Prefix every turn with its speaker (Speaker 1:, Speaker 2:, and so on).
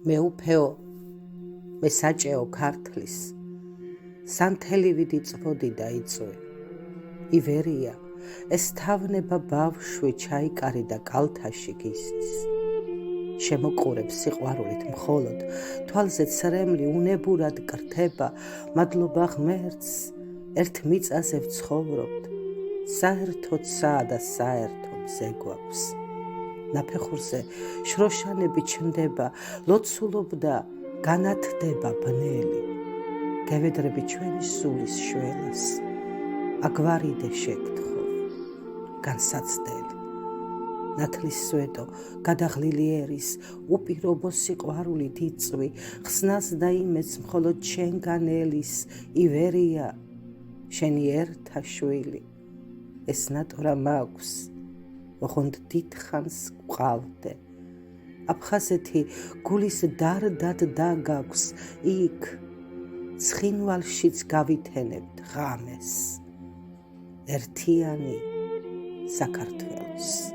Speaker 1: მე უფეო, მე საჭეო ქართლის, სანთელივიდი წვოდი და იწვე. ივერია, ეს თავნება ბავშვი ჩაიკარი და კალთაში გისის. შემოყურებს სიყვარულით მხოლოდ, თვალზე ცრემლი უნებურად კრთება, მადლობა ღმერთს, ერთ მიწაზე ვცხოვრობთ, საერთოცა და საერთო მზე გვაქვს. ნაფეხურზე შროშანები ჩნდება, ლოცულობდა განათდება ბნელი. გევედრები ჩვენი სულის შველას, აგვარიდე შეგთხოვ, განსაცდელი. ნათლის სვეტო, გადაღლილი ერის, უპირობო სიყვარულით იწვი, ხსნას და იმედს მხოლოდ შენგან ელის, ივერია, შენი ერთა შვილი, ეს ნატორა მაქვს, ოღონდ დიდხანს გვყავდე. აფხაზეთი გულის დარდად დაგაქვს, იქ, ცხინვალშიც გავითენებთ ღამეს, ერთიანი საქართველოს.